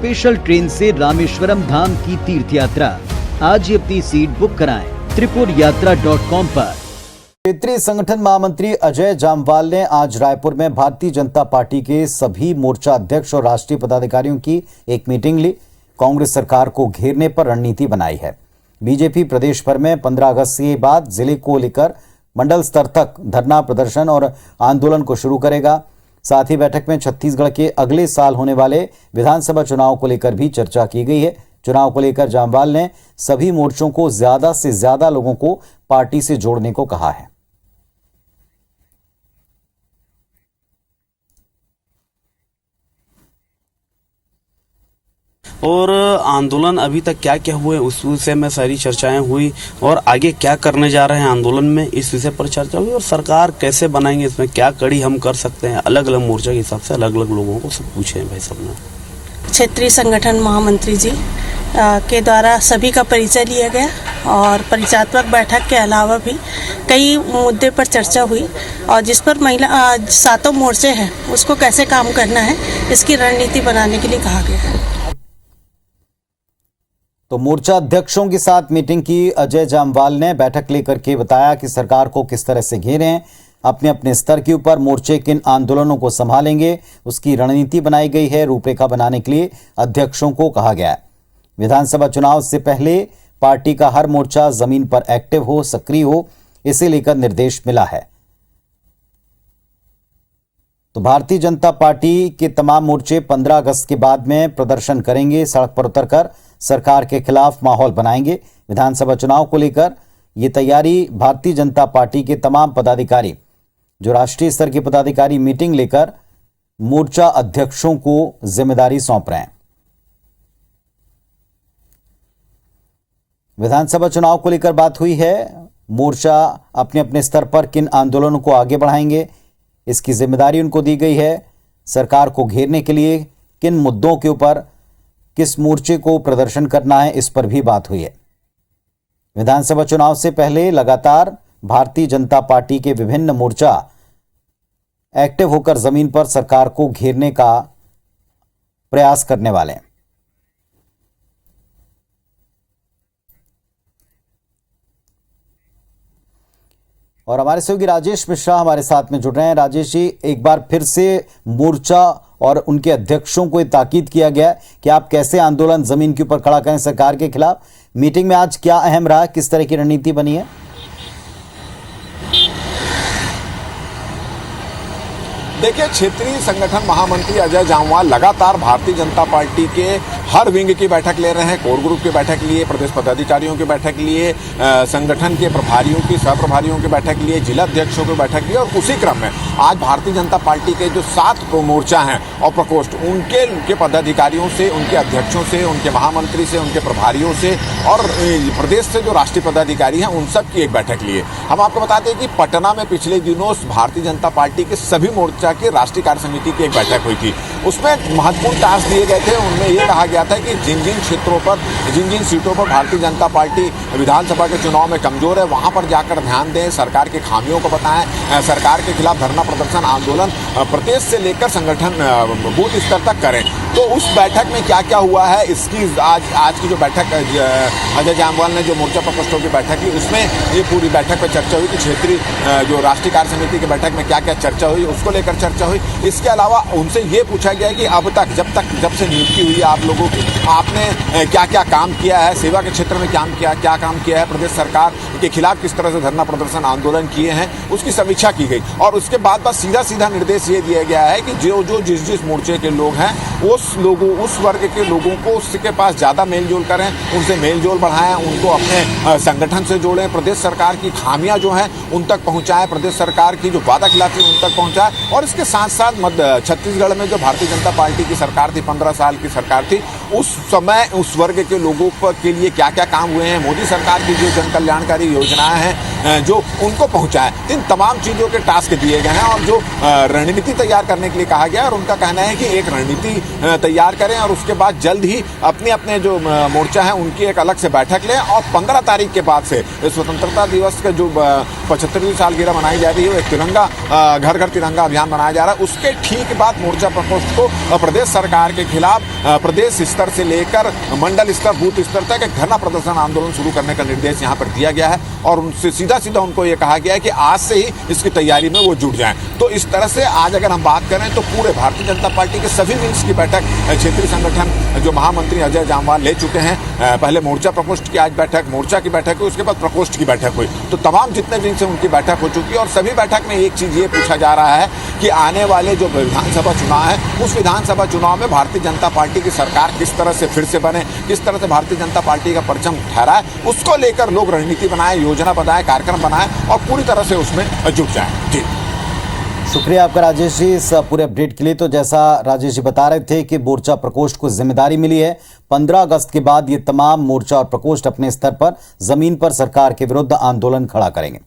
Special train से रामेश्वरम धाम की तीर्थ यात्रा। आज ही अपनी सीट बुक कराएं त्रिपुरयात्रा.com पर। क्षेत्रीय संगठन महामंत्री अजय जामवाल ने आज रायपुर में भारतीय जनता पार्टी के सभी मोर्चा अध्यक्ष और राष्ट्रीय पदाधिकारियों की एक मीटिंग ली। कांग्रेस सरकार को घेरने पर रणनीति बनाई है। बीजेपी प्रदेश भर में 15 अगस्त के बाद जिले को लेकर मंडल स्तर तक धरना प्रदर्शन और आंदोलन को शुरू करेगा। साथ ही बैठक में छत्तीसगढ़ के अगले साल होने वाले विधानसभा चुनाव को लेकर भी चर्चा की गई है। चुनाव को लेकर जामवाल ने सभी मोर्चों को ज्यादा से ज्यादा लोगों को पार्टी से जोड़ने को कहा है। और आंदोलन अभी तक क्या क्या हुए उस विषय में सारी चर्चाएं हुई और आगे क्या करने जा रहे हैं आंदोलन में इस विषय पर चर्चा हुई और सरकार कैसे बनाएंगे, इसमें क्या कड़ी हम कर सकते हैं। अलग अलग मोर्चा के हिसाब से अलग अलग लोगों को सब पूछे भाई सबने। क्षेत्रीय संगठन महामंत्री जी के द्वारा सभी का परिचय लिया गया और परिचयात्मक बैठक के अलावा भी कई मुद्दे पर चर्चा हुई और जिस पर महिला सातों मोर्चे हैं उसको कैसे काम करना है इसकी रणनीति बनाने के लिए कहा गया है। तो मोर्चा अध्यक्षों के साथ मीटिंग की अजय जामवाल ने बैठक लेकर के बताया कि सरकार को किस तरह से घेरें, अपने अपने स्तर के ऊपर मोर्चे किन आंदोलनों को संभालेंगे, उसकी रणनीति बनाई गई है। रूपरेखा बनाने के लिए अध्यक्षों को कहा गया है। विधानसभा चुनाव से पहले पार्टी का हर मोर्चा जमीन पर एक्टिव हो, सक्रिय हो, इसे लेकर निर्देश मिला है। तो भारतीय जनता पार्टी के तमाम मोर्चे 15 अगस्त के बाद में प्रदर्शन करेंगे, सड़क पर उतरकर सरकार के खिलाफ माहौल बनाएंगे। विधानसभा चुनाव को लेकर यह तैयारी भारतीय जनता पार्टी के तमाम पदाधिकारी, जो राष्ट्रीय स्तर के पदाधिकारी मीटिंग लेकर मोर्चा अध्यक्षों को जिम्मेदारी सौंप रहे हैं। विधानसभा चुनाव को लेकर बात हुई है। मोर्चा अपने अपने स्तर पर किन आंदोलनों को आगे बढ़ाएंगे, इसकी जिम्मेदारी उनको दी गई है। सरकार को घेरने के लिए किन मुद्दों के ऊपर किस मोर्चे को प्रदर्शन करना है, इस पर भी बात हुई है। विधानसभा चुनाव से पहले लगातार भारतीय जनता पार्टी के विभिन्न मोर्चा एक्टिव होकर जमीन पर सरकार को घेरने का प्रयास करने वाले हैं। और हमारे सहयोगी राजेश मिश्रा हमारे साथ में जुड़ रहे हैं। राजेश जी, एक बार फिर से मोर्चा और उनके अध्यक्षों को ताकीद किया गया कि आप कैसे आंदोलन जमीन के ऊपर खड़ा करें सरकार के खिलाफ। मीटिंग में आज क्या अहम रहा, किस तरह की रणनीति बनी है? देखिए, क्षेत्रीय संगठन महामंत्री अजय जामवाल लगातार भारतीय जनता पार्टी के हर विंग की बैठक ले रहे हैं। कोर ग्रुप की बैठक लिए, प्रदेश पदाधिकारियों की बैठक लिए, संगठन के प्रभारियों की, सह-प्रभारियों की बैठक लिए, जिला अध्यक्षों की बैठक लिए और उसी क्रम में आज भारतीय जनता पार्टी के जो 7 मोर्चा हैं और प्रकोष्ठ, उनके पदाधिकारियों से, उनके अध्यक्षों से, उनके महामंत्री से, उनके प्रभारियों से और प्रदेश से जो राष्ट्रीय पदाधिकारी हैं उन सब की एक बैठक लिए। हम आपको बताते हैं कि पटना में पिछले दिनों भारतीय जनता पार्टी के सभी मोर्चा की राष्ट्रीय कार्य समिति की एक बैठक हुई थी। उसमें महत्वपूर्ण टास्क दिए गए थे। उनमें यह कहा गया था कि जिन जिन क्षेत्रों पर, जिन जिन सीटों पर भारतीय जनता पार्टी विधानसभा के चुनाव में कमजोर है, वहां पर जाकर ध्यान दें, सरकार की खामियों को बताएं, सरकार के खिलाफ धरना प्रदर्शन आंदोलन प्रदेश से लेकर संगठन बूथ स्तर तक करें। तो उस बैठक में क्या क्या हुआ है, इसकी आज की जो बैठक अजय जामवाल ने जो मोर्चा प्रकोष्ठों की बैठक की, उसमें ये पूरी बैठक पर चर्चा हुई कि क्षेत्रीय जो राष्ट्रीय कार्य समिति की बैठक में क्या क्या चर्चा हुई, उसको लेकर चर्चा हुई। इसके अलावा उनसे ये पूछा गया कि अब तक जब से नियुक्ति हुई है आप लोगों की, आपने क्या क्या काम किया है, सेवा के क्षेत्र में क्या काम किया है, प्रदेश सरकार के खिलाफ किस तरह से धरना प्रदर्शन आंदोलन किए हैं, उसकी समीक्षा की गई। और उसके बाद बस सीधा निर्देश ये दिया गया है कि जो जिस मोर्चे के लोग हैं उस वर्ग के लोगों को उसके पास ज़्यादा मेलजोल करें, उनसे मेलजोल बढ़ाएं, उनको अपने संगठन से जोड़ें, प्रदेश सरकार की खामियां जो हैं उन तक पहुंचाएं, प्रदेश सरकार की जो वादा खिलाफी उन तक पहुंचाएं। और इसके साथ साथ छत्तीसगढ़ में जो भारतीय जनता पार्टी की सरकार थी, 15 साल की सरकार थी, उस समय उस वर्ग के लोगों के लिए क्या क्या काम हुए हैं, मोदी सरकार की जो जन कल्याणकारी योजनाएं हैं जो उनको पहुंचाएं, इन तमाम चीज़ों के टास्क दिए गए हैं और जो रणनीति तैयार करने के लिए कहा गया। और उनका कहना है कि एक रणनीति तैयार करें और उसके बाद जल्द ही अपने अपने जो मोर्चा है उनकी एक अलग से बैठक लें और 15 तारीख के बाद से स्वतंत्रता दिवस का जो 75वीं सालगिरह मनाई जा रही है, वो एक तिरंगा घर घर तिरंगा अभियान मनाया जा रहा है, उसके ठीक बाद मोर्चा प्रकोष्ठ को प्रदेश सरकार के खिलाफ प्रदेश स्तर से लेकर मंडल स्तर बूथ स्तर तक एक धरना प्रदर्शन आंदोलन शुरू करने का निर्देश यहाँ पर दिया गया है और उनसे सीधा सीधा उनको ये कहा गया है कि आज से ही इसकी तैयारी में वो जुट जाएं। तो इस तरह से आज अगर हम बात करें तो पूरे भारतीय जनता पार्टी के सभी विंग्स की बैठक क्षेत्रीय संगठन जो महामंत्री अजय जामवाल ले चुके हैं। पहले मोर्चा प्रकोष्ठ की आज बैठक, मोर्चा की बैठक हुई, उसके बाद प्रकोष्ठ की बैठक हुई, तो तमाम जितने विंग्स हैं उनकी बैठक हो चुकी है और सभी बैठक में एक चीज ये पूछा जा रहा है कि आने वाले जो विधानसभा चुनाव है उस विधानसभा चुनाव में भारतीय जनता पार्टी की सरकार किस तरह से फिर से बने, किस तरह से भारतीय जनता पार्टी का परचम ठहराए, उसको लेकर लोग रणनीति बनाए, योजना बनाए, कार्यक्रम बनाए और पूरी तरह से उसमें जुट जाए। जी शुक्रिया आपका राजेश जी इस पूरे अपडेट के लिए। तो जैसा राजेश जी बता रहे थे कि मोर्चा प्रकोष्ठ को जिम्मेदारी मिली है, 15 अगस्त के बाद ये तमाम मोर्चा और प्रकोष्ठ अपने स्तर पर जमीन पर सरकार के विरुद्ध आंदोलन खड़ा करेंगे।